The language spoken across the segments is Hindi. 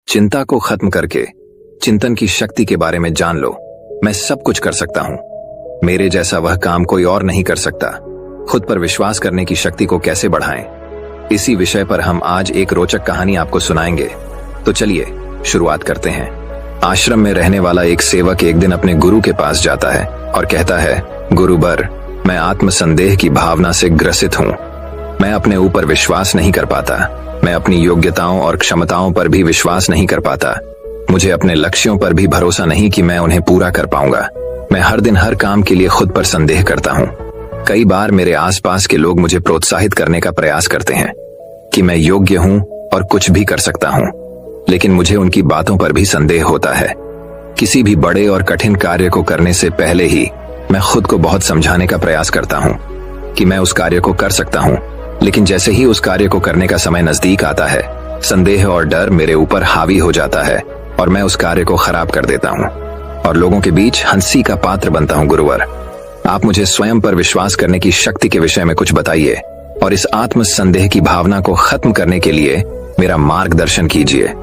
चिंता को खत्म करके चिंतन की शक्ति के बारे में जान लो। मैं सब कुछ कर सकता हूं। मेरे जैसा वह काम कोई और नहीं कर सकता। खुद पर विश्वास करने की शक्ति को कैसे बढ़ाएं, इसी विषय पर हम आज एक रोचक कहानी आपको सुनाएंगे। तो चलिए शुरुआत करते हैं। आश्रम में रहने वाला एक सेवक एक दिन अपने गुरु के पास जाता है और कहता है, गुरुवर, मैं आत्मसंदेह की भावना से ग्रसित हूं। मैं अपने ऊपर विश्वास नहीं कर पाता। मैं अपनी योग्यताओं और क्षमताओं पर भी विश्वास नहीं कर पाता। मुझे अपने लक्ष्यों पर भी भरोसा नहीं कि मैं उन्हें पूरा कर पाऊंगा। मैं हर दिन हर काम के लिए खुद पर संदेह करता हूं। कई बार मेरे आसपास के लोग मुझे प्रोत्साहित करने का प्रयास करते हैं कि मैं योग्य हूं और कुछ भी कर सकता हूं, लेकिन मुझे उनकी बातों पर भी संदेह होता है। किसी भी बड़े और कठिन कार्य को करने से पहले ही मैं खुद को बहुत समझाने का प्रयास करता हूं कि मैं उस कार्य को कर सकता हूं, लेकिन जैसे ही उस कार्य को करने का समय नजदीक आता है, संदेह और डर मेरे ऊपर हावी हो जाता है और मैं उस कार्य को खराब कर देता हूं और लोगों के बीच हंसी का पात्र बनता हूं। गुरुवर, आप मुझे स्वयं पर विश्वास करने की शक्ति के विषय में कुछ बताइए और इस आत्म संदेह की भावना को खत्म करने के लिए मेरा मार्गदर्शन कीजिए।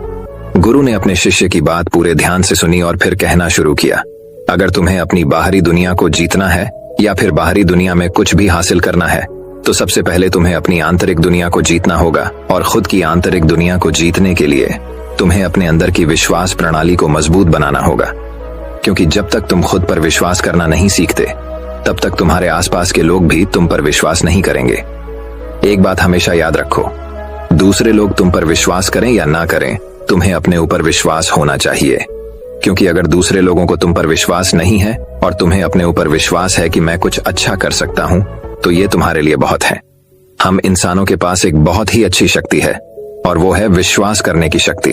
गुरु ने अपने शिष्य की बात पूरे ध्यान से सुनी और फिर कहना शुरू किया, अगर तुम्हें अपनी बाहरी दुनिया को जीतना है या फिर बाहरी दुनिया में कुछ भी हासिल करना है, तो सबसे पहले तुम्हें अपनी आंतरिक दुनिया को जीतना होगा। और खुद की आंतरिक दुनिया को जीतने के लिए तुम्हें अपने अंदर की विश्वास प्रणाली को मजबूत बनाना होगा, क्योंकि जब तक तुम खुद पर विश्वास करना नहीं सीखते, तब तक तुम्हारे आसपास के लोग भी तुम पर विश्वास नहीं करेंगे। एक बात हमेशा याद रखो, दूसरे लोग तुम पर विश्वास करें या ना करें, तुम्हें अपने ऊपर विश्वास होना चाहिए। क्योंकि अगर दूसरे लोगों को तुम पर विश्वास नहीं है और तुम्हें अपने ऊपर विश्वास है कि मैं कुछ अच्छा कर सकता हूं, तो ये तुम्हारे लिए बहुत है। हम इंसानों के पास एक बहुत ही अच्छी शक्ति है और वो है विश्वास करने की शक्ति।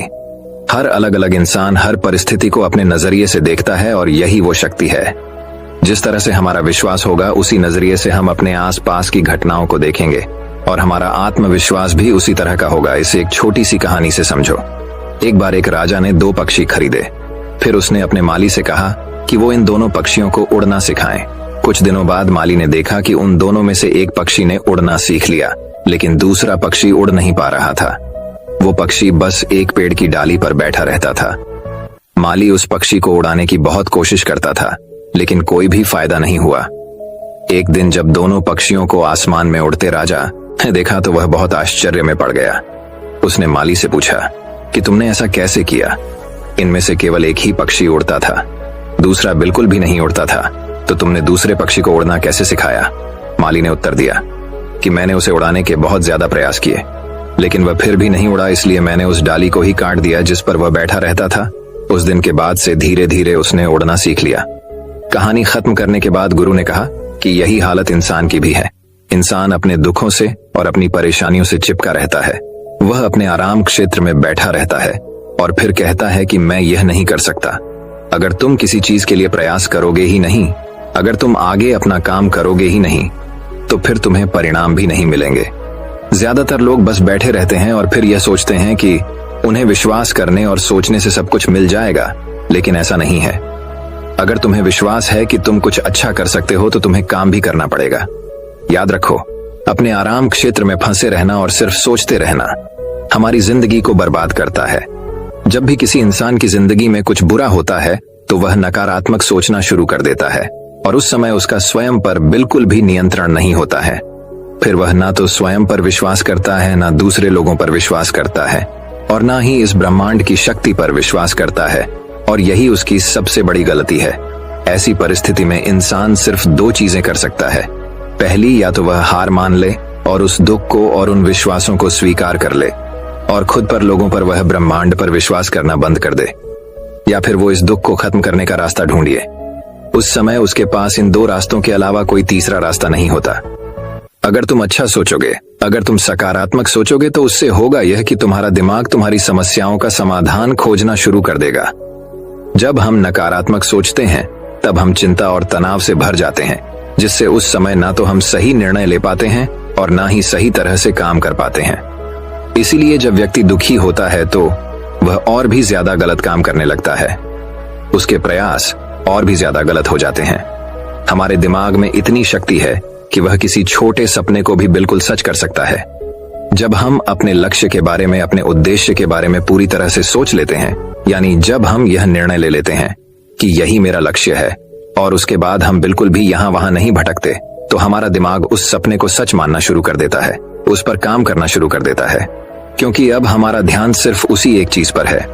हर अलग अलग इंसान हर परिस्थिति को अपने नजरिए से देखता है और यही वो शक्ति है। जिस तरह से हमारा विश्वास होगा, उसी नजरिए से हम अपने आसपास की घटनाओं को देखेंगे और हमारा आत्मविश्वास भी उसी तरह का होगा। इसे एक छोटी सी कहानी से समझो। एक बार एक राजा ने 2 पक्षी खरीदे। फिर उसने अपने माली से कहा कि वो इन दोनों पक्षियों को उड़ना सिखाएं। कुछ दिनों बाद माली ने देखा कि उन दोनों में से एक पक्षी ने उड़ना सीख लिया, लेकिन दूसरा पक्षी उड़ नहीं पा रहा था। वो पक्षी बस एक पेड़ की डाली पर बैठा रहता था। माली उस पक्षी को उड़ाने की बहुत कोशिश करता था, लेकिन कोई भी फायदा नहीं हुआ। एक दिन जब दोनों पक्षियों को आसमान में उड़ते राजा ने देखा, तो वह बहुत आश्चर्य में पड़ गया। उसने माली से पूछा कि तुमने ऐसा कैसे किया? इनमें से केवल एक ही पक्षी उड़ता था, दूसरा बिल्कुल भी नहीं उड़ता था, तो तुमने दूसरे पक्षी को उड़ना कैसे सिखाया? माली ने उत्तर दिया कि मैंने उसे उड़ाने के बहुत ज्यादा प्रयास किए, लेकिन वह फिर भी नहीं उड़ा, इसलिए मैंने उस डाली को ही काट दिया जिस पर वह बैठा रहता था। उस दिन के बाद से धीरे धीरे उसने उड़ना सीख लिया। कहानी खत्म करने के बाद गुरु ने कहा कि यही हालत इंसान की भी है। इंसान अपने दुखों से और अपनी परेशानियों से चिपका रहता है। वह अपने आराम क्षेत्र में बैठा रहता है और फिर कहता है कि मैं यह नहीं कर सकता। अगर तुम किसी चीज के लिए प्रयास करोगे ही नहीं, अगर तुम आगे अपना काम करोगे ही नहीं, तो फिर तुम्हें परिणाम भी नहीं मिलेंगे। ज्यादातर लोग बस बैठे रहते हैं और फिर यह सोचते हैं कि उन्हें विश्वास करने और सोचने से सब कुछ मिल जाएगा, लेकिन ऐसा नहीं है। अगर तुम्हें विश्वास है कि तुम कुछ अच्छा कर सकते हो, तो तुम्हें काम भी करना पड़ेगा। याद रखो, अपने आराम क्षेत्र में फंसे रहना और सिर्फ सोचते रहना हमारी जिंदगी को बर्बाद करता है। जब भी किसी इंसान की जिंदगी में कुछ बुरा होता है, तो वह नकारात्मक सोचना शुरू कर देता है और उस समय उसका स्वयं पर बिल्कुल भी नियंत्रण नहीं होता है। फिर वह ना तो स्वयं पर विश्वास करता है, ना दूसरे लोगों पर विश्वास करता है और ना ही इस ब्रह्मांड की शक्ति पर विश्वास करता है, और यही उसकी सबसे बड़ी गलती है। ऐसी परिस्थिति में इंसान सिर्फ 2 चीजें कर सकता है। पहली, या तो वह हार मान ले और उस दुख को और उन विश्वासों को स्वीकार कर ले और खुद पर, लोगों पर, वह ब्रह्मांड पर विश्वास करना बंद कर दे, या फिर वो इस दुख को खत्म करने का रास्ता ढूंढिए। उस समय उसके पास इन 2 रास्तों के अलावा कोई तीसरा रास्ता नहीं होता। अगर तुम अच्छा सोचोगे, अगर तुम सकारात्मक सोचोगे, तो उससे होगा यह कि तुम्हारा दिमाग तुम्हारी समस्याओं का समाधान खोजना शुरू कर देगा। जब हम नकारात्मक सोचते हैं, तब हम चिंता और तनाव से भर जाते हैं, जिससे उस समय ना तो हम सही निर्णय ले पाते हैं और ना ही सही तरह से काम कर पाते हैं। इसीलिए जब व्यक्ति दुखी होता है, तो वह और भी ज्यादा गलत काम करने लगता है। उसके प्रयास और भी ज्यादा गलत हो जाते हैं। हमारे दिमाग में इतनी शक्ति है कि वह किसी छोटे सपने को भी बिल्कुल सच कर सकता है। जब हम अपने लक्ष्य के बारे में, अपने उद्देश्य के बारे में पूरी तरह से सोच लेते हैं, यानी जब हम यह निर्णय ले लेते हैं कि यही मेरा लक्ष्य है, और उसके बाद हम बिल्कुल भी यहाँ वहां नहीं भटकते, तो हमारा दिमाग उस सपने को सच मानना शुरू कर देता है, उस पर काम करना शुरू कर देता है, क्योंकि अब हमारा ध्यान सिर्फ उसी एक चीज पर है।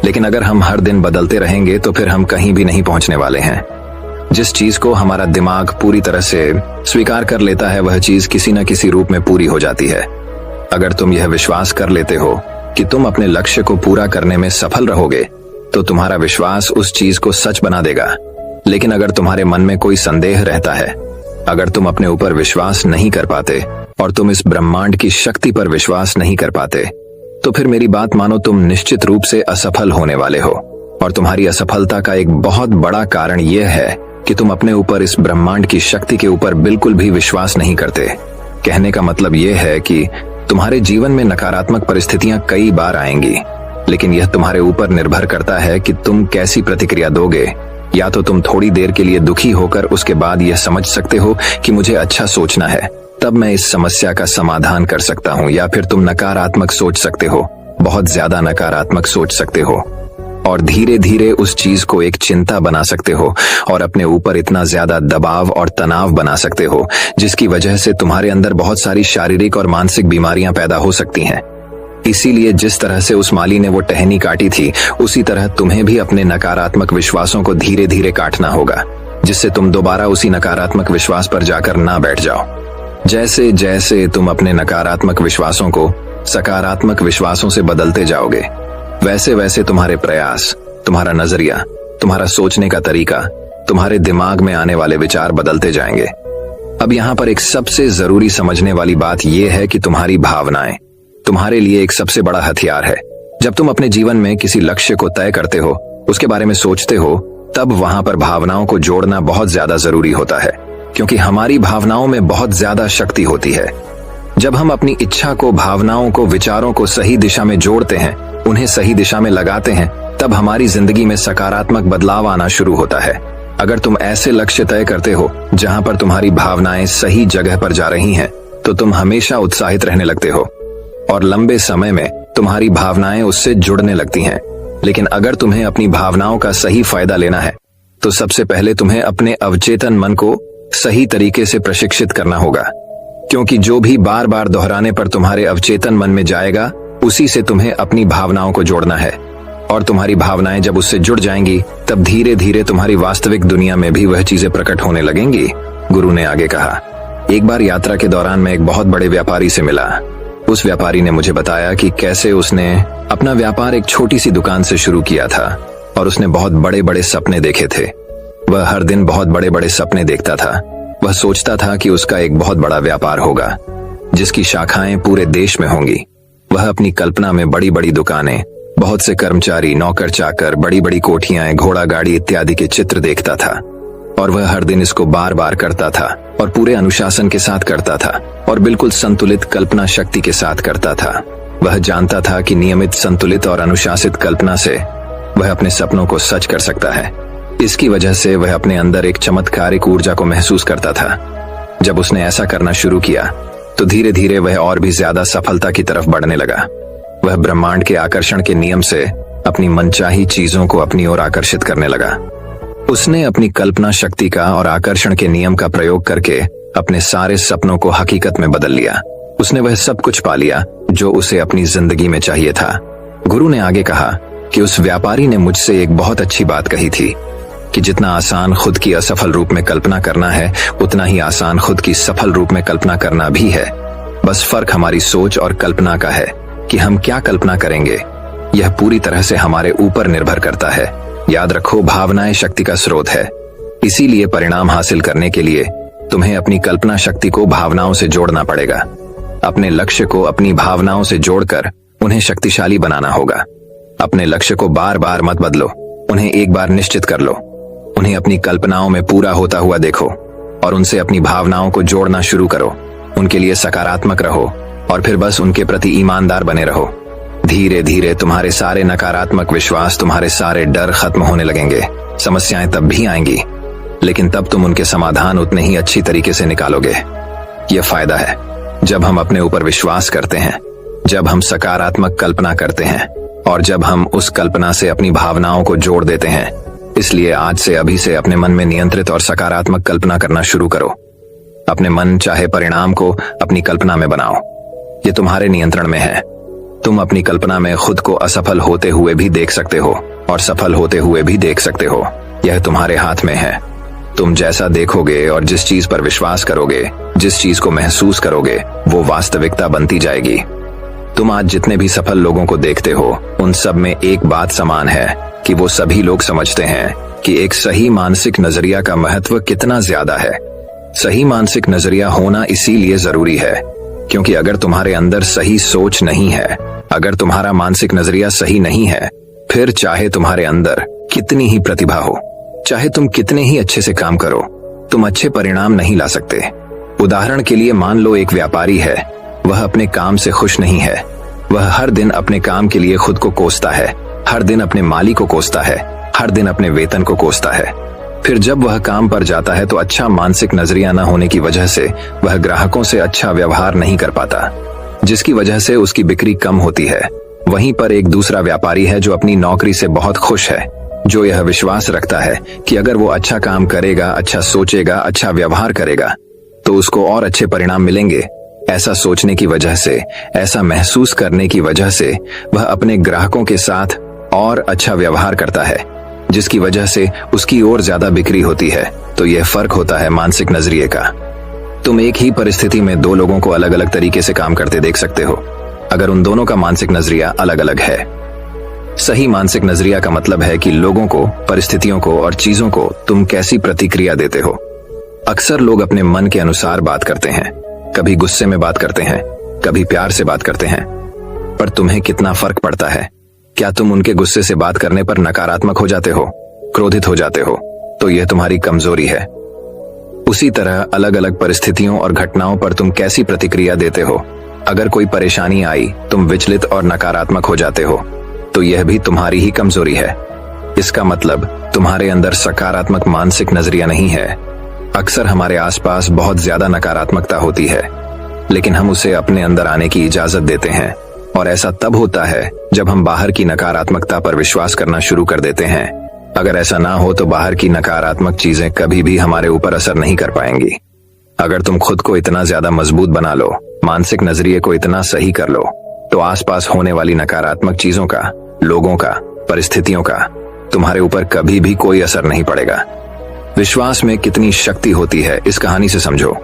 लेकिन अगर हम हर दिन बदलते रहेंगे तो फिर हम कहीं भी नहीं पहुंचने वाले हैं। जिस चीज को हमारा दिमाग पूरी तरह से स्वीकार कर लेता है, वह चीज किसी न किसी रूप में पूरी हो जाती है। अगर तुम यह विश्वास कर लेते हो कि तुम अपने लक्ष्य को पूरा करने में सफल रहोगे, तो तुम्हारा विश्वास उस चीज को सच बना देगा। लेकिन अगर तुम्हारे मन में कोई संदेह रहता है, अगर तुम अपने ऊपर विश्वास नहीं कर पाते और तुम इस ब्रह्मांड की शक्ति पर विश्वास नहीं कर पाते, तो फिर मेरी बात मानो, तुम निश्चित रूप से असफल होने वाले हो। और तुम्हारी असफलता का एक बहुत बड़ा कारण यह है कि तुम अपने ऊपर, इस ब्रह्मांड की शक्ति के ऊपर बिल्कुल भी विश्वास नहीं करते। कहने का मतलब यह है कि तुम्हारे जीवन में नकारात्मक परिस्थितियां कई बार आएंगी, लेकिन यह तुम्हारे ऊपर निर्भर करता है कि तुम कैसी प्रतिक्रिया दोगे। या तो तुम थोड़ी देर के लिए दुखी होकर उसके बाद यह समझ सकते हो कि मुझे अच्छा सोचना है, तब मैं इस समस्या का समाधान कर सकता हूँ, या फिर तुम नकारात्मक सोच सकते हो, बहुत ज्यादा नकारात्मक सोच सकते हो, और धीरे धीरे उस चीज को एक चिंता बना सकते हो और अपने ऊपर इतना ज्यादा दबाव और तनाव बना सकते हो, जिसकी वजह से तुम्हारे अंदर बहुत सारी शारीरिक और मानसिक बीमारियां पैदा हो सकती हैं। इसीलिए जिस तरह से उस माली ने वो टहनी काटी थी, उसी तरह तुम्हें भी अपने नकारात्मक विश्वासों को धीरे धीरे काटना होगा, जिससे तुम दोबारा उसी नकारात्मक विश्वास पर जाकर ना बैठ जाओ। जैसे जैसे तुम अपने नकारात्मक विश्वासों को सकारात्मक विश्वासों से बदलते जाओगे, वैसे वैसे तुम्हारे प्रयास, तुम्हारा नजरिया, तुम्हारा सोचने का तरीका, तुम्हारे दिमाग में आने वाले विचार बदलते जाएंगे। अब यहाँ पर एक सबसे जरूरी समझने वाली बात यह है कि तुम्हारी भावनाएं तुम्हारे लिए एक सबसे बड़ा हथियार है। जब तुम अपने जीवन में किसी लक्ष्य को तय करते हो, उसके बारे में सोचते हो, तब वहां पर भावनाओं को जोड़ना बहुत ज्यादा जरूरी होता है, क्योंकि हमारी भावनाओं में बहुत ज्यादा शक्ति होती है। जब हम अपनी इच्छा को, भावनाओं को, विचारों को सही दिशा में जोड़ते हैं, उन्हें सही दिशा में लगाते हैं, तब हमारी जिंदगी में सकारात्मक बदलाव आना शुरू होता है। अगर तुम ऐसे लक्ष्य तय करते हो जहां पर तुम्हारी भावनाएं सही जगह पर जा रही हैं, तो तुम हमेशा उत्साहित रहने लगते हो और लंबे समय में तुम्हारी भावनाएं उससे जुड़ने लगती हैं। लेकिन अगर तुम्हें अपनी भावनाओं का सही फायदा लेना है, तो सबसे पहले तुम्हें अपने अवचेतन मन को सही तरीके से प्रशिक्षित करना होगा, क्योंकि जो भी बार बार दोहराने पर तुम्हारे अवचेतन मन में जाएगा, उसी से तुम्हें अपनी भावनाओं को जोड़ना है। और तुम्हारी भावनाएं जब उससे जुड़ जाएंगी, तब धीरे धीरे तुम्हारी वास्तविक दुनिया में भी वह चीजें प्रकट होने लगेंगी। गुरु ने आगे कहा, एक बार यात्रा के दौरान मैं एक बहुत बड़े व्यापारी से मिला। उस व्यापारी ने मुझे बताया कि कैसे उसने अपना व्यापार एक छोटी सी दुकान से शुरू किया था, और उसने बहुत बड़े बड़े सपने देखे थे। वह हर दिन बहुत बड़े बड़े सपने देखता था। वह सोचता था कि उसका एक बहुत बड़ा व्यापार होगा, जिसकी शाखाएं पूरे देश में होंगी। वह अपनी कल्पना में बड़ी बड़ी दुकानें, बहुत से कर्मचारी, नौकर चाकर, बड़ी बड़ी कोठियां, घोड़ा गाड़ी इत्यादि के चित्र देखता था, और वह हर दिन इसको बार बार करता था और पूरे अनुशासन के साथ करता था और बिल्कुल संतुलित कल्पना शक्ति के साथ करता था। वह जानता था कि नियमित, संतुलित और अनुशासित कल्पना से वह अपने सपनों को सच कर सकता है। इसकी वजह से वह अपने अंदर एक चमत्कारिक ऊर्जा को महसूस करता था। जब उसने ऐसा करना शुरू किया, तो धीरे धीरे वह और भी ज्यादा सफलता की तरफ बढ़ने लगा। वह ब्रह्मांड के आकर्षण के नियम से अपनी मनचाही चीजों को अपनी ओर आकर्षित करने लगा। उसने अपनी कल्पना शक्ति का और आकर्षण के नियम का प्रयोग करके अपने सारे सपनों को हकीकत में बदल लिया। उसने वह सब कुछ पा लिया जो उसे अपनी जिंदगी में चाहिए था। गुरु ने आगे कहा कि उस व्यापारी ने मुझसे एक बहुत अच्छी बात कही थी कि जितना आसान खुद की असफल रूप में कल्पना करना है, उतना ही आसान खुद की सफल रूप में कल्पना करना भी है। बस फर्क हमारी सोच और कल्पना का है कि हम क्या कल्पना करेंगे। यह पूरी तरह से हमारे ऊपर निर्भर करता है। याद रखो, भावनाएं शक्ति का स्रोत है। इसीलिए परिणाम हासिल करने के लिए तुम्हें अपनी कल्पना शक्ति को भावनाओं से जोड़ना पड़ेगा। अपने लक्ष्य को अपनी भावनाओं से जोड़कर उन्हें शक्तिशाली बनाना होगा। अपने लक्ष्य को बार बार मत बदलो, उन्हें एक बार निश्चित कर लो। उन्हें अपनी कल्पनाओं में पूरा होता हुआ देखो और उनसे अपनी भावनाओं को जोड़ना शुरू करो। उनके लिए सकारात्मक रहो और फिर बस उनके प्रति ईमानदार बने रहो। धीरे धीरे तुम्हारे सारे नकारात्मक विश्वास, तुम्हारे सारे डर खत्म होने लगेंगे। समस्याएं तब भी आएंगी, लेकिन तब तुम उनके समाधान उतने ही अच्छी तरीके से निकालोगे। यह फायदा है। जब हम अपने ऊपर विश्वास करते हैं, जब हम सकारात्मक कल्पना करते हैं और जब हम उस कल्पना से अपनी भावनाओं को जोड़ देते हैं। इसलिए आज से अभी से अपने मन में नियंत्रित और सकारात्मक कल्पना करना शुरू करो। अपने मन चाहे परिणाम को अपनी कल्पना में बनाओ। ये तुम्हारे नियंत्रण में है। तुम अपनी कल्पना में खुद को असफल होते हुए भी देख सकते हो और सफल होते हुए भी देख सकते हो। यह तुम्हारे हाथ में है। तुम जैसा देखोगे और जिस चीज पर विश्वास करोगे, जिस चीज को महसूस करोगे, वो वास्तविकता बनती जाएगी। तुम आज जितने भी सफल लोगों को देखते हो, उन सब में एक बात समान है कि वो सभी लोग समझते हैं कि एक सही मानसिक नजरिया का महत्व कितना ज्यादा है। सही मानसिक नजरिया होना इसीलिए जरूरी है क्योंकि अगर तुम्हारे अंदर सही सोच नहीं है, अगर तुम्हारा मानसिक नजरिया सही नहीं है, फिर चाहे तुम्हारे अंदर कितनी ही प्रतिभा हो, चाहे तुम कितने ही अच्छे से काम करो, तुम अच्छे परिणाम नहीं ला सकते। उदाहरण के लिए मान लो एक व्यापारी है, वह अपने काम से खुश नहीं है। वह हर दिन अपने काम के लिए खुद को कोसता है, हर दिन अपने माली को कोसता है, हर दिन अपने वेतन को कोसता है। फिर जब वह काम पर जाता है तो अच्छा मानसिक नजरिया न होने की वजह से वह ग्राहकों से अच्छा व्यवहार नहीं कर पाता, जिसकी वजह से उसकी बिक्री कम होती है। वहीं पर एक दूसरा व्यापारी है जो अपनी नौकरी से बहुत खुश है, जो यह विश्वास रखता है कि अगर वो अच्छा काम करेगा, अच्छा सोचेगा, अच्छा व्यवहार करेगा तो उसको और अच्छे परिणाम मिलेंगे। ऐसा सोचने की वजह से, ऐसा महसूस करने की वजह से वह अपने ग्राहकों के साथ और अच्छा व्यवहार करता है, जिसकी वजह से उसकी और ज्यादा बिक्री होती है। तो यह फर्क होता है मानसिक नजरिए का। तुम एक ही परिस्थिति में दो लोगों को अलग अलग तरीके से काम करते देख सकते हो, अगर उन दोनों का मानसिक नजरिया अलग अलग है। सही मानसिक नजरिया का मतलब है कि लोगों को, परिस्थितियों को और चीजों को तुम कैसी प्रतिक्रिया देते हो। अक्सर लोग अपने मन के अनुसार बात करते हैं, कभी गुस्से में बात करते हैं, कभी प्यार से बात करते हैं। पर तुम्हें कितना फर्क पड़ता है? क्या तुम उनके गुस्से से बात करने पर नकारात्मक हो जाते हो, क्रोधित हो जाते हो? तो यह तुम्हारी कमजोरी है। उसी तरह अलग अलग परिस्थितियों और घटनाओं पर तुम कैसी प्रतिक्रिया देते हो। अगर कोई परेशानी आई, तुम विचलित और नकारात्मक हो जाते हो, तो यह भी तुम्हारी ही कमजोरी है। इसका मतलब तुम्हारे अंदर सकारात्मक मानसिक नजरिया नहीं है। अक्सर हमारे आसपास बहुत ज्यादा नकारात्मकता होती है, लेकिन हम उसे अपने अंदर आने की इजाजत देते हैं, और ऐसा तब होता है जब हम बाहर की नकारात्मकता पर विश्वास करना शुरू कर देते हैं। अगर ऐसा ना हो तो बाहर की नकारात्मक चीजें कभी भी हमारे ऊपर असर नहीं कर पाएंगी। अगर तुम खुद को इतना ज्यादा मजबूत बना लो, मानसिक नजरिए को इतना सही कर लो, तो आसपास होने वाली नकारात्मक चीजों का, लोगों का, परिस्थितियों का तुम्हारे ऊपर कभी भी कोई असर नहीं पड़ेगा। विश्वास में कितनी शक्ति होती है इस कहानी से समझो।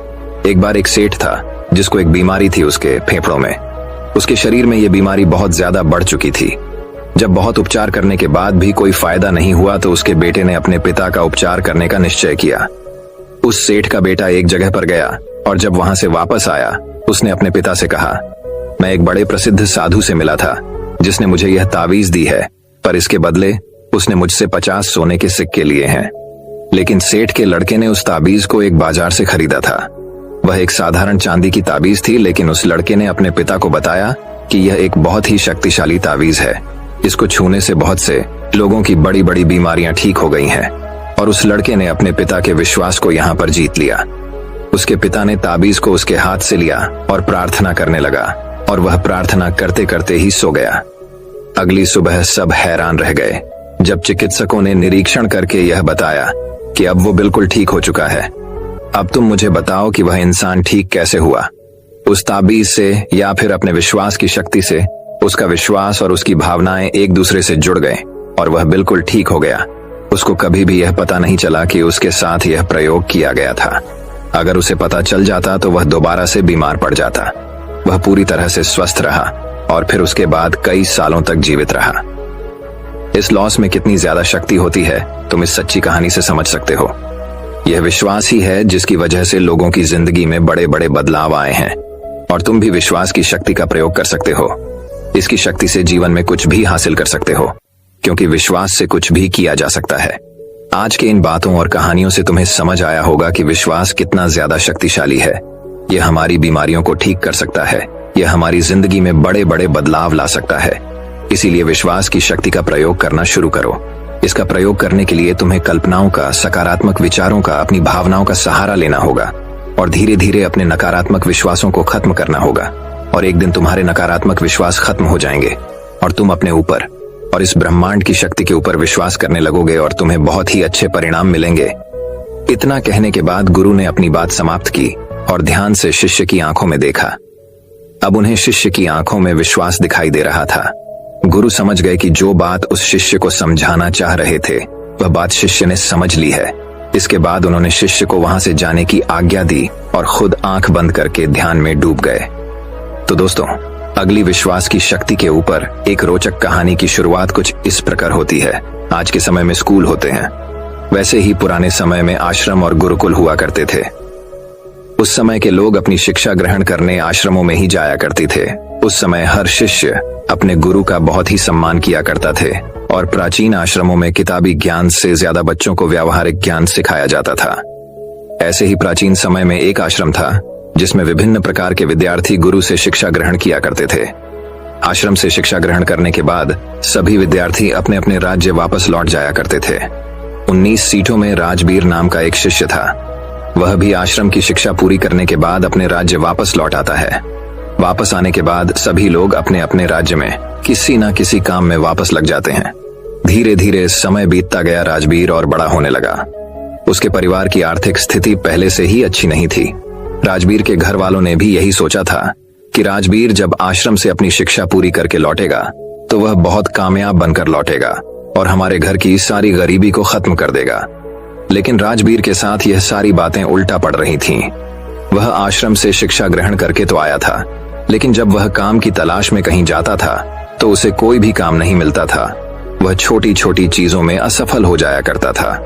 एक बार एक सेठ था जिसको एक बीमारी थी उसके फेफड़ों में। उसके शरीर में यह बीमारी बहुत ज्यादा बढ़ चुकी थी। जब बहुत उपचार करने के बाद भी कोई फायदा नहीं हुआ तो उसके बेटे ने अपने पिता का उपचार करने का निश्चय किया। उस सेठ का बेटा एक जगह पर गया और जब वहां से वापस आया, उसने अपने पिता से कहा, मैं एक बड़े प्रसिद्ध साधु से मिला था जिसने मुझे यह तावीज दी है, पर इसके बदले उसने मुझसे 50 सोने के सिक्के लिए हैं। लेकिन सेठ के लड़के ने उस ताबीज को एक बाजार से खरीदा था। वह एक साधारण चांदी की ताबीज थी, लेकिन उस लड़के ने अपने पिता को बताया कि यह एक बहुत ही शक्तिशाली ताबीज है। इसको छूने से बहुत से लोगों की बड़ी बड़ी बीमारियां ठीक हो गई हैं। और उस लड़के ने अपने पिता के विश्वास को यहाँ पर जीत लिया। उसके पिता ने ताबीज को उसके हाथ से लिया और प्रार्थना करने लगा, और वह प्रार्थना करते करते ही सो गया। अगली सुबह सब हैरान रह गए जब चिकित्सकों ने निरीक्षण करके यह बताया कि अब वो बिल्कुल ठीक हो चुका है। अब तुम मुझे बताओ कि वह इंसान ठीक कैसे हुआ? उस ताबीज से या फिर अपने विश्वास की शक्ति से? उसका विश्वास और उसकी भावनाएं एक दूसरे से जुड़ गए और वह बिल्कुल ठीक हो गया। उसको कभी भी यह पता नहीं चला कि उसके साथ यह प्रयोग किया गया था। अगर उसे पता चल जाता तो वह दोबारा से बीमार पड़ जाता। वह पूरी तरह से स्वस्थ रहा और फिर उसके बाद कई सालों तक जीवित रहा। इस लॉस में कितनी ज्यादा शक्ति होती है तुम इस सच्ची कहानी से समझ सकते हो। यह विश्वास ही है जिसकी वजह से लोगों की जिंदगी में बड़े बड़े बदलाव आए हैं, और तुम भी विश्वास की शक्ति का प्रयोग कर सकते हो। इसकी शक्ति से जीवन में कुछ भी हासिल कर सकते हो, क्योंकि विश्वास से कुछ भी किया जा सकता है। आज के इन बातों और कहानियों से तुम्हें समझ आया होगा कि विश्वास कितना ज्यादा शक्तिशाली है। यह हमारी बीमारियों को ठीक कर सकता है, यह हमारी जिंदगी में बड़े बड़े बदलाव ला सकता है। इसीलिए विश्वास की शक्ति का प्रयोग करना शुरू करो। इसका प्रयोग करने के लिए तुम्हें कल्पनाओं का, सकारात्मक विचारों का, अपनी भावनाओं का सहारा लेना होगा। और धीरे धीरे अपने नकारात्मक विश्वासों को खत्म करना होगा। और एक दिन तुम्हारे नकारात्मक विश्वास खत्म हो जाएंगे और तुम अपने ऊपर और इस ब्रह्मांड की शक्ति के ऊपर विश्वास करने लगोगे और तुम्हें बहुत ही अच्छे परिणाम मिलेंगे। इतना कहने के बाद गुरु ने अपनी बात समाप्त की और ध्यान से शिष्य की आंखों में देखा। अब उन्हें शिष्य की आंखों में विश्वास दिखाई दे रहा था। गुरु समझ गए कि जो बात उस शिष्य को समझाना चाह रहे थे वह बात शिष्य ने समझ ली है। इसके बाद उन्होंने शिष्य को वहां से जाने की आज्ञा दी और खुद आंख बंद करके ध्यान में डूब गए। तो दोस्तों, अगली विश्वास की शक्ति के ऊपर एक रोचक कहानी की शुरुआत कुछ इस प्रकार होती है। आज के समय में स्कूल होते हैं, वैसे ही पुराने समय में आश्रम और गुरुकुल हुआ करते थे। उस समय के लोग अपनी शिक्षा ग्रहण करने आश्रमों में ही जाया करते थे। उस समय हर शिष्य अपने गुरु का बहुत ही सम्मान किया करता थे और प्राचीन आश्रमों में किताबी ज्ञान से ज्यादा बच्चों को व्यावहारिक ज्ञान सिखाया जाता था। ऐसे ही प्राचीन समय में एक आश्रम था जिसमें विभिन्न प्रकार के विद्यार्थी गुरु से शिक्षा ग्रहण किया करते थे। आश्रम से शिक्षा ग्रहण करने के बाद सभी विद्यार्थी अपने अपने राज्य वापस लौट जाया करते थे। 19 सीटों में राजबीर नाम का एक शिष्य था। वह भी आश्रम की शिक्षा पूरी करने के बाद अपने राज्य वापस लौट आता है। वापस आने के बाद सभी लोग अपने अपने राज्य में किसी न किसी काम में वापस लग जाते हैं। धीरे धीरे समय बीतता गया, राजबीर और बड़ा होने लगा। उसके परिवार की आर्थिक स्थिति पहले से ही अच्छी नहीं थी। राजबीर के घर वालों ने भी यही सोचा था कि राजबीर जब आश्रम से अपनी शिक्षा पूरी करके लौटेगा तो वह बहुत कामयाब बनकर लौटेगा और हमारे घर की सारी गरीबी को खत्म कर देगा। लेकिन राजबीर के साथ यह सारी बातें उल्टा पड़ रही थीं। वह आश्रम से शिक्षा ग्रहण करके तो आया था, लेकिन जब वह काम की तलाश में कहीं जाता था तो उसे कोई भी काम नहीं मिलता था। वह छोटी छोटी चीजों में असफल हो जाया करता था।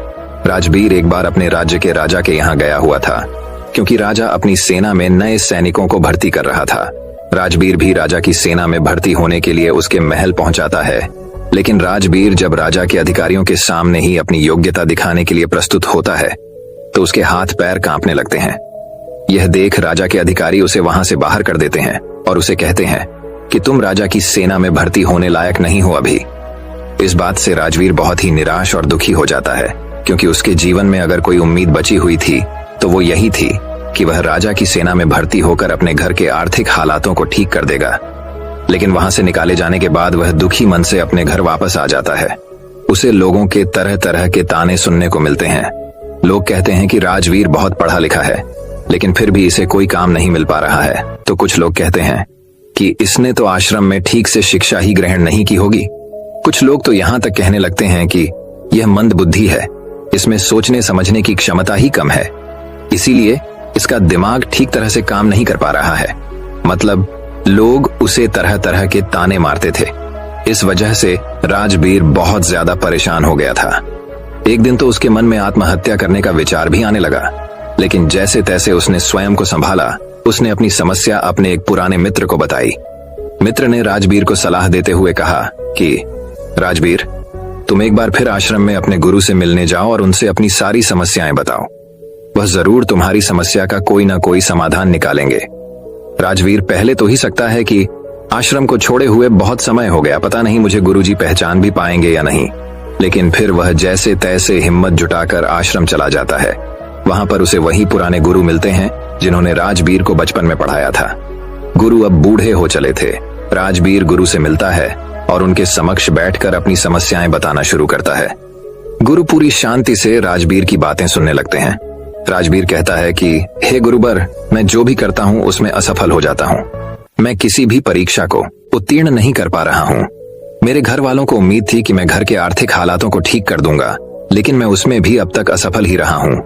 राजबीर एक बार अपने राज्य के राजा के यहाँ गया हुआ था, क्योंकि राजा अपनी सेना में नए सैनिकों को भर्ती कर रहा था। राजबीर भी राजा की सेना में भर्ती होने के लिए उसके महल पहुंचाता है। लेकिन राजबीर जब राजा के अधिकारियों के सामने ही अपनी योग्यता दिखाने के लिए प्रस्तुत होता है तो उसके हाथ पैर कांपने लगते हैं। यह देख राजा के अधिकारी उसे वहां से बाहर कर देते हैं और उसे कहते हैं कि तुम राजा की सेना में भर्ती होने लायक नहीं हो अभी। इस बात से राजबीर बहुत ही निराश और दुखी हो जाता है, क्योंकि उसके जीवन में अगर कोई उम्मीद बची हुई थी तो वो यही थी कि वह राजा की सेना में भर्ती होकर अपने घर के आर्थिक हालातों को ठीक कर देगा। लेकिन वहां से निकाले जाने के बाद वह दुखी मन से अपने घर वापस आ जाता है। उसे लोगों के तरह तरह के ताने सुनने को मिलते हैं। लोग कहते हैं कि राजवीर बहुत पढ़ा लिखा है, लेकिन फिर भी इसे कोई काम नहीं मिल पा रहा है। तो कुछ लोग कहते हैं कि इसने तो आश्रम में ठीक से शिक्षा ही ग्रहण नहीं की होगी। कुछ लोग तो यहाँ तक कहने लगते हैं कि यह मंद बुद्धि है, इसमें सोचने समझने की क्षमता ही कम है, इसीलिए इसका दिमाग ठीक तरह से काम नहीं कर पा रहा है। मतलब लोग उसे तरह तरह के ताने मारते थे। इस वजह से राजबीर बहुत ज्यादा परेशान हो गया था। एक दिन तो उसके मन में आत्महत्या करने का विचार भी आने लगा, लेकिन जैसे तैसे उसने स्वयं को संभाला। उसने अपनी समस्या अपने एक पुराने मित्र को बताई। मित्र ने राजबीर को सलाह देते हुए कहा कि राजबीर, तुम एक बार फिर आश्रम में अपने गुरु से मिलने जाओ और उनसे अपनी सारी समस्याएं बताओ। वह जरूर तुम्हारी समस्या का कोई ना कोई समाधान निकालेंगे। राजवीर पहले तो ही सकता है कि आश्रम को छोड़े हुए बहुत समय हो गया, पता नहीं मुझे गुरुजी पहचान भी पाएंगे या नहीं। लेकिन फिर वह जैसे तैसे हिम्मत जुटाकर आश्रम चला जाता है। वहां पर उसे वही पुराने गुरु मिलते हैं जिन्होंने राजबीर को बचपन में पढ़ाया था। गुरु अब बूढ़े हो चले थे। राजबीर गुरु से मिलता है और उनके समक्ष बैठकर अपनी समस्याएं बताना शुरू करता है। गुरु पूरी शांति से राजबीर की बातें सुनने लगते हैं। राजबीर कहता है कि हे गुरुवर, मैं जो भी करता हूँ उसमें असफल हो जाता हूँ। मैं किसी भी परीक्षा को उत्तीर्ण नहीं कर पा रहा हूँ। मेरे घर वालों को उम्मीद थी कि मैं घर के आर्थिक हालातों को ठीक कर दूंगा, लेकिन मैं उसमें भी अब तक असफल ही रहा हूँ।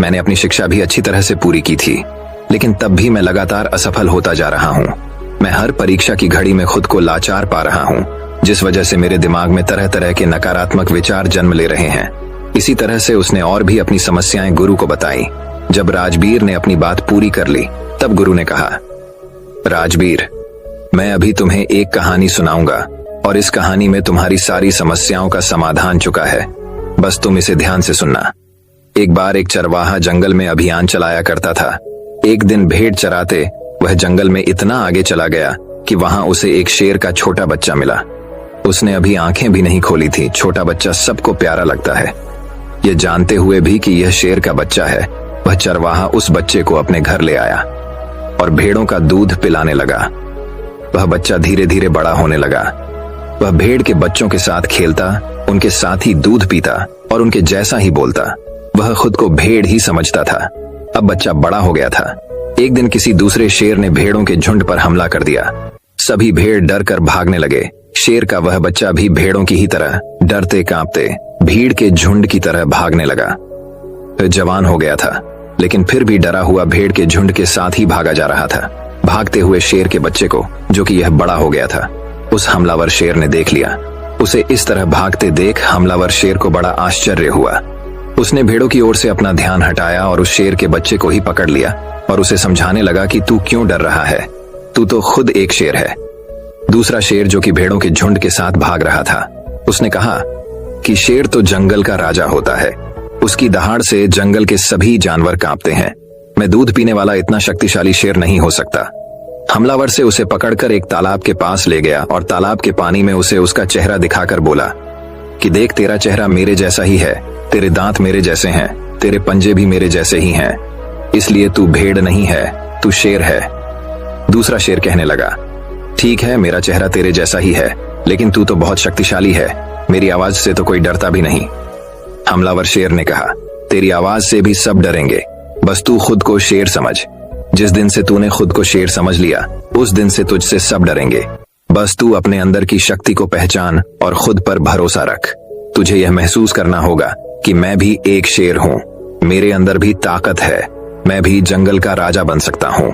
मैंने अपनी शिक्षा भी अच्छी तरह से पूरी की थी, लेकिन तब भी मैं लगातार असफल होता जा रहा हूँ। मैं हर परीक्षा की घड़ी में खुद को लाचार पा रहा हूँ, जिस वजह से मेरे दिमाग में तरह तरह के नकारात्मक विचार जन्म ले रहे हैं। इसी तरह से उसने और भी अपनी समस्याएं गुरु को बताई। जब राजबीर ने अपनी बात पूरी कर ली, तब गुरु ने कहा, राजबीर, मैं अभी तुम्हें एक कहानी सुनाऊंगा और इस कहानी में तुम्हारी सारी समस्याओं का समाधान छुपा है। बस तुम इसे ध्यान से सुनना। एक बार एक चरवाहा जंगल में अभियान चलाया करता था। एक दिन भेड़ चराते वह जंगल में इतना आगे चला गया कि वहां उसे एक शेर का छोटा बच्चा मिला। उसने अभी आंखें भी नहीं खोली थी। छोटा बच्चा सबको प्यारा लगता है। यह जानते हुए भी कि यह शेर का बच्चा है, वह चरवाहा उस बच्चे को अपने घर ले आया और भेड़ों का दूध पिलाने लगा। वह बच्चा धीरे धीरे बड़ा होने लगा। वह भेड़ के बच्चों के साथ खेलता, उनके साथ ही दूध पीता और उनके जैसा ही बोलता। वह खुद को भेड़ ही समझता था। अब बच्चा बड़ा हो गया था। एक दिन किसी दूसरे शेर ने भेड़ों के झुंड पर हमला कर दिया। सभी भेड़ डर कर भागने लगे। शेर का वह बच्चा भी भेड़ों की ही तरह डरते कांपते भीड़ के झुंड की तरह भागने लगा। वह जवान हो गया था, लेकिन फिर भी डरा हुआ भेड़ के झुंड के साथ ही भागा जा रहा था। भागते हुए शेर के बच्चे को, जो कि यह बड़ा हो गया था, उस हमलावर शेर ने देख लिया। उसे इस तरह भागते देख हमलावर शेर को बड़ा आश्चर्य हुआ। उसने भेड़ों की ओर से अपना ध्यान हटाया और उस शेर के बच्चे को ही पकड़ लिया और उसे समझाने लगा कि तू क्यों डर रहा है, तू तो खुद एक शेर है। दूसरा शेर, जो कि भेड़ों के झुंड के साथ भाग रहा था, उसने कहा कि शेर तो जंगल का राजा होता है। उसकी दहाड़ से जंगल के सभी जानवर कांपते हैं। मैं दूध पीने वाला इतना शक्तिशाली शेर नहीं हो सकता। हमलावर से उसे पकड़कर एक तालाब के पास ले गया और तालाब के पानी में उसे उसका चेहरा दिखाकर बोला कि देख, तेरा चेहरा मेरे जैसा ही है, तेरे दांत मेरे जैसे हैं, तेरे पंजे भी मेरे जैसे ही हैं, इसलिए तू भेड़ नहीं है, तू शेर है। दूसरा शेर कहने लगा, ठीक है, मेरा चेहरा तेरे जैसा ही है, लेकिन तू तो बहुत शक्तिशाली है, मेरी आवाज से तो कोई डरता भी नहीं। हमलावर शेर ने कहा, तेरी आवाज से भी सब डरेंगे, बस तू खुद को शेर समझ। जिस दिन से तूने खुद को शेर समझ लिया, उस दिन से तुझसे सब डरेंगे। बस तू अपने अंदर की शक्ति को पहचान और खुद पर भरोसा रख। तुझे यह महसूस करना होगा कि मैं भी एक शेर हूँ, मेरे अंदर भी ताकत है, मैं भी जंगल का राजा बन सकता हूँ।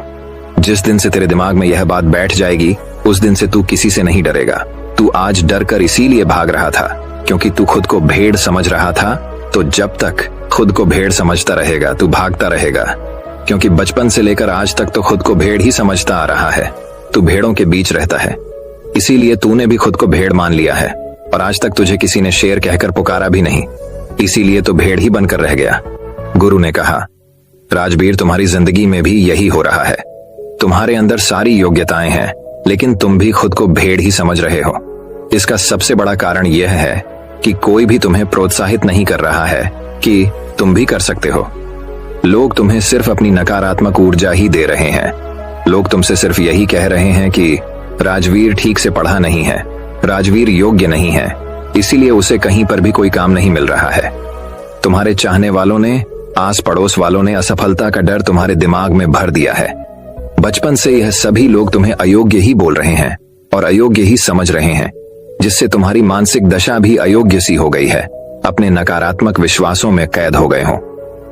जिस दिन से तेरे दिमाग में यह बात बैठ जाएगी, उस दिन से तू किसी से नहीं डरेगा। तू आज डर कर इसीलिए भाग रहा था क्योंकि तू खुद को भेड़ समझ रहा था। तो जब तक खुद को भेड़ समझता रहेगा, तू भागता रहेगा, क्योंकि बचपन से लेकर आज तक तो खुद को भेड़ ही समझता आ रहा है। तू भेड़ों के बीच रहता है, इसीलिए तूने भी खुद को भेड़ मान लिया है और आज तक तुझे किसी ने शेर कहकर पुकारा भी नहीं, इसीलिए तो भेड़ ही बनकर रह गया। गुरु ने कहा, राजवीर, तुम्हारी जिंदगी में भी यही हो रहा है। तुम्हारे अंदर सारी योग्यताएं हैं, लेकिन तुम भी खुद को भेड़ ही समझ रहे हो। इसका सबसे बड़ा कारण यह है कि कोई भी तुम्हें प्रोत्साहित नहीं कर रहा है कि तुम भी कर सकते हो। लोग तुम्हें सिर्फ अपनी नकारात्मक ऊर्जा ही दे रहे हैं। लोग तुमसे सिर्फ यही कह रहे हैं कि राजवीर ठीक से पढ़ा नहीं है, राजवीर योग्य नहीं है, इसीलिए उसे कहीं पर भी कोई काम नहीं मिल रहा है। तुम्हारे चाहने वालों ने, आस पड़ोस वालों ने असफलता का डर तुम्हारे दिमाग में भर दिया है। बचपन से यह सभी लोग तुम्हें अयोग्य ही बोल रहे हैं और अयोग्य ही समझ रहे हैं, जिससे तुम्हारी मानसिक दशा भी अयोग्य सी हो गई है। अपने नकारात्मक विश्वासों में कैद हो गए हो।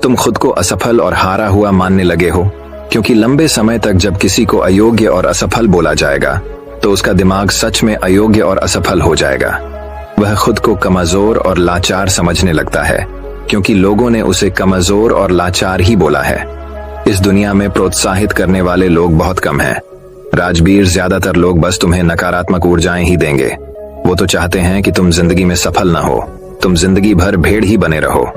तुम खुद को असफल और हारा हुआ मानने लगे हो, क्योंकि लंबे समय तक जब किसी को अयोग्य और असफल बोला जाएगा तो उसका दिमाग सच में अयोग्य और असफल हो जाएगा। वह खुद को कमजोर और लाचार समझने लगता है, क्योंकि लोगों ने उसे कमजोर और लाचार ही बोला है। इस दुनिया में प्रोत्साहित करने वाले लोग बहुत कम हैं। राजवीर, ज्यादातर लोग बस तुम्हें नकारात्मक ऊर्जाएं ही देंगे। वो तो चाहते हैं कि तुम जिंदगी में सफल ना हो, तुम जिंदगी भर भेड़ ही बने रहो।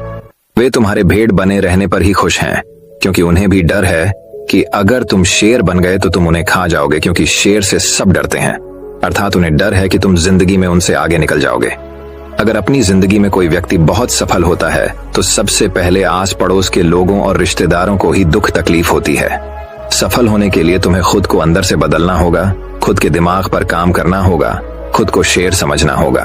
वे तुम्हारे भेड़ बने रहने पर ही खुश हैं, क्योंकि उन्हें भी डर है कि अगर तुम शेर बन गए तो तुम उन्हें खा जाओगे, क्योंकि शेर से सब डरते हैं। अर्थात उन्हें डर है कि तुम जिंदगी में उनसे आगे निकल जाओगे। अगर अपनी जिंदगी में कोई व्यक्ति बहुत सफल होता है तो सबसे पहले आस पड़ोस के लोगों और रिश्तेदारों को ही दुख तकलीफ होती है। सफल होने के लिए तुम्हें खुद को अंदर से बदलना होगा, खुद के दिमाग पर काम करना होगा, खुद को शेर समझना होगा।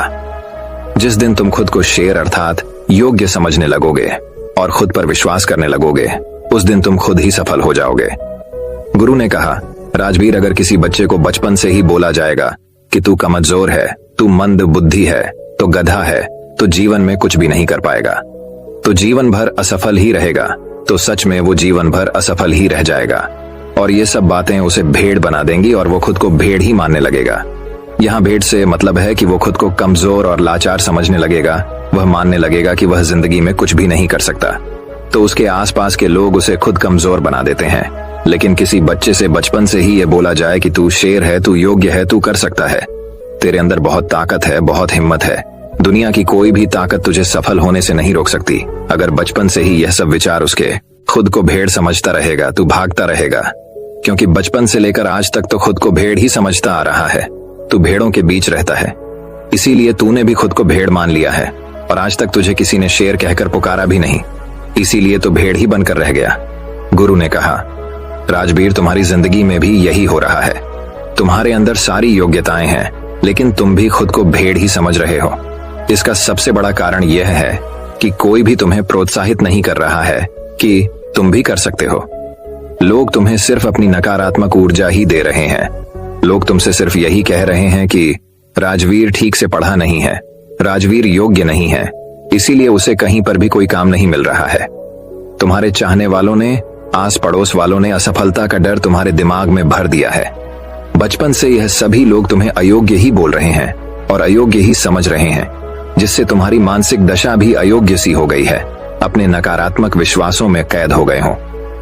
जिस दिन तुम खुद को शेर अर्थात योग्य समझने लगोगे और खुद पर विश्वास करने लगोगे, उस दिन तुम खुद ही सफल हो जाओगे। गुरु ने कहा, राजवीर, अगर किसी बच्चे को बचपन से ही बोला जाएगा कि तू कमजोर है, तू मंद बुद्धि है, तो गधा है, तो जीवन में कुछ भी नहीं कर पाएगा, तो जीवन भर असफल ही रहेगा, तो सच में वो जीवन भर असफल ही रह जाएगा। और ये सब बातें उसे भेड़ बना देंगी और वो खुद को भेड़ ही मानने लगेगा। यहाँ भेड़ से मतलब है कि वो खुद को कमजोर और लाचार समझने लगेगा। वह मानने लगेगा कि वह जिंदगी में कुछ भी नहीं कर सकता, तो उसके आसपास के लोग उसे खुद कमजोर बना देते हैं। लेकिन किसी बच्चे से बचपन से ही ये बोला जाए कि तू शेर है, तू योग्य है, तू कर सकता है, तेरे अंदर बहुत ताकत है, बहुत हिम्मत है, दुनिया की कोई भी ताकत तुझे सफल होने से नहीं रोक सकती। अगर बचपन से ही यह सब विचार उसके खुद को भेड़ समझता रहेगा, तू भागता रहेगा, क्योंकि बचपन से लेकर आज तक तो खुद को भेड़ ही समझता आ रहा है। तू भेड़ों के बीच रहता है, इसीलिए तूने भी खुद को भेड़ मान लिया है और आज तक तुझे किसी ने शेर कहकर पुकारा भी नहीं। इसीलिए तो भेड़ ही बनकर रह गया। गुरु ने कहा, राजवीर, तुम्हारी जिंदगी में भी यही हो रहा है। तुम्हारे अंदर सारी योग्यताएं हैं, लेकिन तुम भी खुद को भेड़ ही समझ रहे हो। इसका सबसे बड़ा कारण यह है कि कोई भी तुम्हें प्रोत्साहित नहीं कर रहा है कि तुम भी कर सकते हो। लोग तुम्हें सिर्फ अपनी नकारात्मक ऊर्जा ही दे रहे हैं। लोग तुमसे सिर्फ यही कह रहे हैं कि राजवीर ठीक से पढ़ा नहीं है, राजवीर योग्य नहीं है, इसीलिए उसे कहीं पर भी कोई काम नहीं मिल रहा है। तुम्हारे चाहने वालों ने, आस पड़ोस वालों ने असफलता का डर तुम्हारे दिमाग में भर दिया है। बचपन से यह सभी लोग तुम्हें अयोग्य ही बोल रहे हैं और अयोग्य ही समझ रहे हैं, जिससे तुम्हारी मानसिक दशा भी अयोग्य सी हो गई है। अपने नकारात्मक विश्वासों में कैद हो गए हो।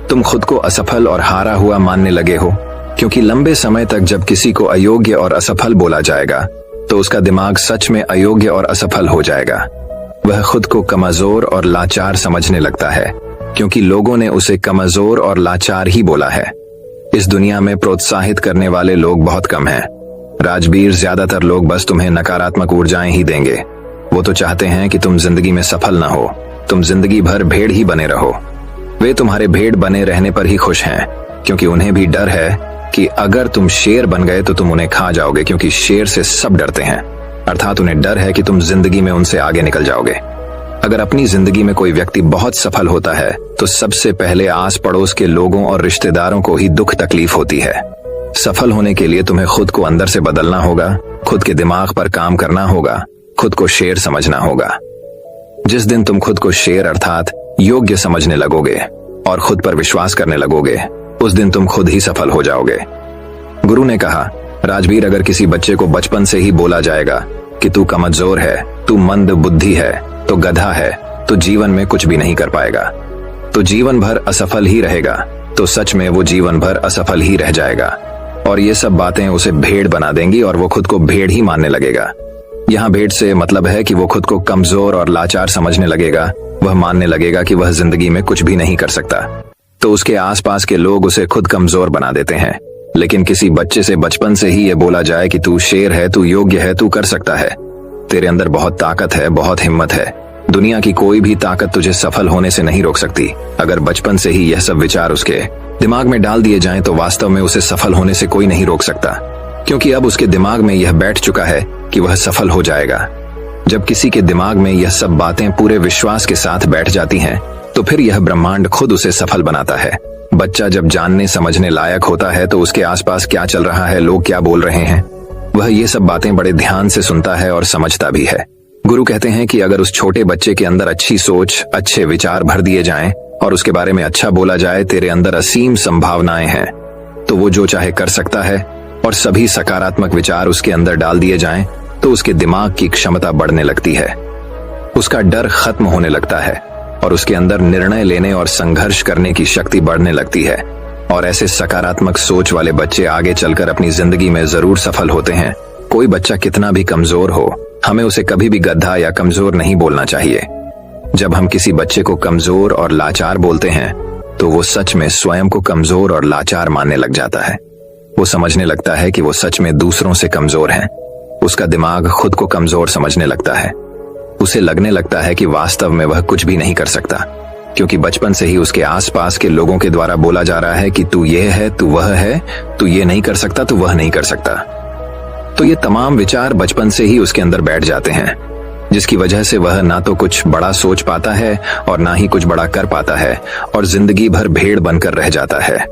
तुम खुद को असफल और हारा हुआ मानने लगे हो, क्योंकि लंबे समय तक जब किसी को अयोग्य और असफल बोला जाएगा तो उसका दिमाग सच में अयोग्य और असफल हो जाएगा। वह खुद को कमजोर और लाचार समझने लगता है, क्योंकि लोगों ने उसे कमजोर और लाचार ही बोला है। इस दुनिया में प्रोत्साहित करने वाले लोग बहुत कम हैं। राजवीर, ज्यादातर लोग बस तुम्हें नकारात्मक ऊर्जाएं ही देंगे। वो तो चाहते हैं कि तुम जिंदगी में सफल ना हो, तुम जिंदगी भर भेड़ ही बने रहो। वे तुम्हारे भेड़ बने रहने पर ही खुश हैं, क्योंकि उन्हें भी डर है कि अगर तुम शेर बन गए तो तुम उन्हें खा जाओगे, क्योंकि शेर से सब डरते हैं। अर्थात उन्हें डर है कि तुम जिंदगी में उनसे आगे निकल जाओगे। अगर अपनी जिंदगी में कोई व्यक्ति बहुत सफल होता है तो सबसे पहले आस पड़ोस के लोगों और रिश्तेदारों को ही दुख तकलीफ होती है। सफल होने के लिए तुम्हें खुद को अंदर से बदलना होगा, खुद के दिमाग पर काम करना होगा, खुद को शेर समझना होगा। जिस दिन तुम खुद को शेर अर्थात योग्य समझने लगोगे और खुद पर विश्वास करने लगोगे, उस दिन तुम खुद ही सफल हो जाओगे। गुरु ने कहा, राजवीर, अगर किसी बच्चे को बचपन से ही बोला जाएगा कि तू कमजोर है, तू मंद बुद्धि है, तो गधा है, तो जीवन में कुछ भी नहीं कर पाएगा, तो जीवन भर असफल ही रहेगा, तो सच में वो जीवन भर असफल ही रह जाएगा। और ये सब बातें उसे भेड़ बना देंगी और वो खुद को भेड़ ही मानने लगेगा। यहाँ भेड़ से मतलब है कि वो खुद को कमजोर और लाचार समझने लगेगा। वह मानने लगेगा कि वह जिंदगी में कुछ भी नहीं कर सकता, तो उसके आसपास के लोग उसे खुद कमजोर बना देते हैं। लेकिन किसी बच्चे से बचपन से ही ये बोला जाए कि तू शेर है, तू योग्य है, तू कर सकता है, तेरे अंदर बहुत ताकत है, बहुत हिम्मत है, दुनिया की कोई भी ताकत तुझे सफल होने से नहीं रोक सकती। अगर बचपन से ही यह सब विचार उसके दिमाग में डाल दिए जाएं तो वास्तव में उसे सफल होने से कोई नहीं रोक सकता, क्योंकि अब उसके दिमाग में यह बैठ चुका है कि वह सफल हो जाएगा। जब किसी के दिमाग में यह सब बातें पूरे विश्वास के साथ बैठ जाती हैं, तो फिर यह ब्रह्मांड खुद उसे सफल बनाता है। बच्चा जब जानने समझने लायक होता है तो उसके आसपास क्या चल रहा है, लोग क्या बोल रहे हैं, वह ये सब बातें बड़े ध्यान से सुनता है और समझता भी है। गुरु कहते हैं कि अगर उस छोटे बच्चे के अंदर अच्छी सोच, अच्छे विचार भर दिए जाएं और उसके बारे में अच्छा बोला जाए, तेरे अंदर असीम संभावनाएं हैं, तो वो जो चाहे कर सकता है, और सभी सकारात्मक विचार उसके अंदर डाल दिए जाएं तो उसके दिमाग की क्षमता बढ़ने लगती है, उसका डर खत्म होने लगता है और उसके अंदर निर्णय लेने और संघर्ष करने की शक्ति बढ़ने लगती है। और ऐसे सकारात्मक सोच वाले बच्चे आगे चलकर अपनी जिंदगी में जरूर सफल होते हैं। कोई बच्चा कितना भी कमजोर हो, हमें उसे कभी भी गधा या कमजोर नहीं बोलना चाहिए। जब हम किसी बच्चे को कमजोर और लाचार बोलते हैं तो वो सच में स्वयं को कमजोर और लाचार मानने लग जाता है। वो समझने लगता है कि वो सच में दूसरों से कमजोर है। उसका दिमाग खुद को कमजोर समझने लगता है। उसे लगने लगता है कि वास्तव में वह कुछ भी नहीं कर सकता, क्योंकि बचपन से ही उसके आसपास के लोगों के द्वारा बोला जा रहा है कि तू ये है, तू वह है, तू ये नहीं कर सकता, तू वह नहीं कर सकता। तो ये तमाम विचार बचपन से ही उसके अंदर बैठ जाते हैं, जिसकी वजह से वह ना तो कुछ बड़ा सोच पाता है और ना ही कुछ बड़ा कर पाता है और जिंदगी भर भेड़ बनकर रह जाता है।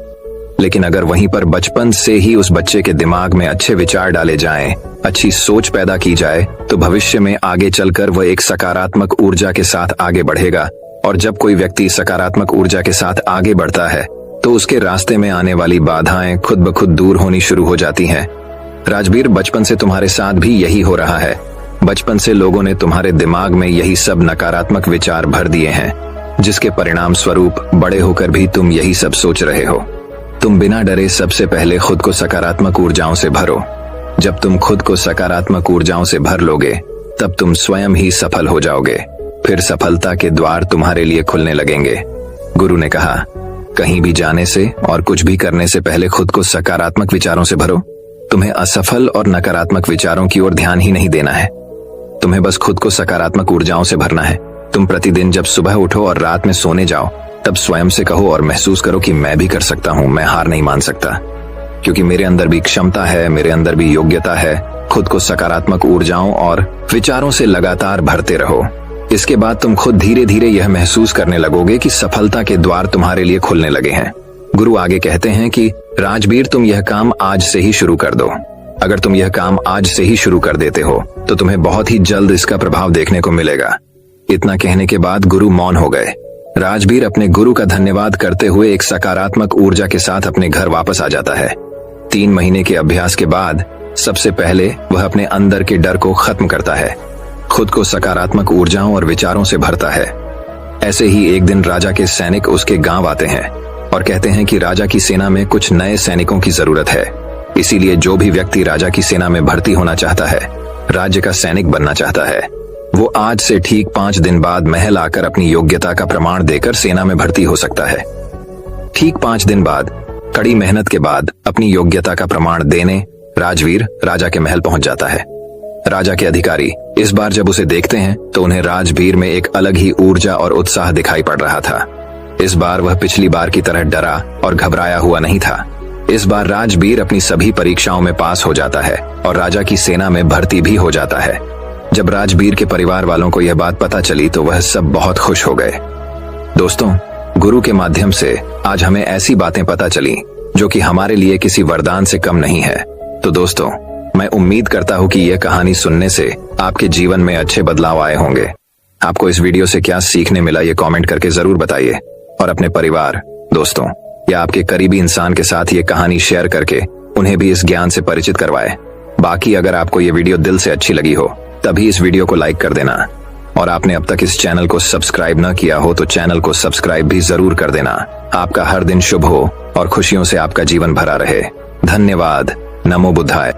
लेकिन अगर वहीं पर बचपन से ही उस बच्चे के दिमाग में अच्छे विचार डाले जाएं, अच्छी सोच पैदा की जाए, तो भविष्य में आगे चलकर वह एक सकारात्मक ऊर्जा के साथ आगे बढ़ेगा। और जब कोई व्यक्ति सकारात्मक ऊर्जा के साथ आगे बढ़ता है तो उसके रास्ते में आने वाली बाधाएं खुद ब खुद दूर होनी शुरू हो जाती हैं। राजवीर, बचपन से तुम्हारे साथ भी यही हो रहा है। बचपन से लोगों ने तुम्हारे दिमाग में यही सब नकारात्मक विचार भर दिए हैं, जिसके परिणाम स्वरूप बड़े होकर भी तुम यही सब सोच रहे हो। तुम बिना डरे सबसे पहले खुद को सकारात्मक ऊर्जाओं से भरो। जब तुम खुद को सकारात्मक ऊर्जाओं से भर लोगे तब तुम स्वयं ही सफल हो जाओगे। फिर सफलता के द्वार तुम्हारे लिए खुलने लगेंगे। गुरु ने कहा, कहीं भी जाने से और कुछ भी करने से पहले खुद को सकारात्मक विचारों से भरो। तुम्हें असफल और नकारात्मक विचारों की ओर ध्यान ही नहीं देना है, तुम्हें बस खुद को सकारात्मक ऊर्जाओं से भरना है। तुम प्रतिदिन जब सुबह उठो और रात में सोने जाओ तब स्वयं से कहो और महसूस करो कि मैं भी कर सकता हूँ, मैं हार नहीं मान सकता, क्योंकि मेरे अंदर भी क्षमता है, मेरे अंदर भी योग्यता है। खुद को सकारात्मक ऊर्जाओं और विचारों से लगातार भरते रहो। इसके बाद तुम खुद धीरे धीरे यह महसूस करने लगोगे कि सफलता के द्वार तुम्हारे लिए खुलने लगे हैं। गुरु आगे कहते हैं कि राजवीर, तुम यह काम आज से ही शुरू कर दो। अगर तुम यह काम आज से ही शुरू कर देते हो तो तुम्हें बहुत ही जल्द इसका प्रभाव देखने को मिलेगा। इतना कहने के बाद गुरु मौन हो गए। राजवीर अपने गुरु का धन्यवाद करते हुए एक सकारात्मक ऊर्जा के साथ अपने घर वापस आ जाता है। 3 महीने के अभ्यास के बाद सबसे पहले वह अपने अंदर के डर को खत्म करता है, खुद को सकारात्मक ऊर्जाओं और विचारों से भरता है। ऐसे ही एक दिन राजा के सैनिक उसके गांव आते हैं और कहते हैं कि राजा की सेना में कुछ नए सैनिकों की जरूरत है, इसीलिए जो भी व्यक्ति राजा की सेना में भर्ती होना चाहता है, राज्य का सैनिक बनना चाहता है, वो आज से ठीक 5 दिन बाद महल आकर अपनी योग्यता का प्रमाण देकर सेना में भर्ती हो सकता है। ठीक 5 दिन बाद कड़ी मेहनत के बाद अपनी योग्यता का प्रमाण देने राजवीर राजा के महल पहुंच जाता है। राजा के अधिकारी इस बार जब उसे देखते हैं तो उन्हें राजवीर में एक अलग ही ऊर्जा और उत्साह दिखाई पड़ रहा था। इस बार वह पिछली बार की तरह डरा और घबराया हुआ नहीं था। इस बार राजवीर अपनी सभी परीक्षाओं में पास हो जाता है और राजा की सेना में भर्ती भी हो जाता है। जब राजवीर के परिवार वालों को यह बात पता चली तो वह सब बहुत खुश हो गए। दोस्तों, गुरु के माध्यम से आज हमें ऐसी बातें पता चली जो कि हमारे लिए किसी वरदान से कम नहीं है। तो दोस्तों, मैं उम्मीद करता हूँ कि यह कहानी सुनने से आपके जीवन में अच्छे बदलाव आए होंगे। आपको इस वीडियो से क्या सीखने मिला ये कमेंट करके जरूर बताइए और अपने परिवार, दोस्तों या आपके करीबी इंसान के साथ ये कहानी शेयर करके उन्हें भी इस ज्ञान से परिचित करवाएं। बाकी अगर आपको ये वीडियो दिल से अच्छी लगी हो तभी इस वीडियो को लाइक कर देना और आपने अब तक इस चैनल को सब्सक्राइब न किया हो तो चैनल को सब्सक्राइब भी जरूर कर देना। आपका हर दिन शुभ हो और खुशियों से आपका जीवन भरा रहे। धन्यवाद। नमो बुद्धाय।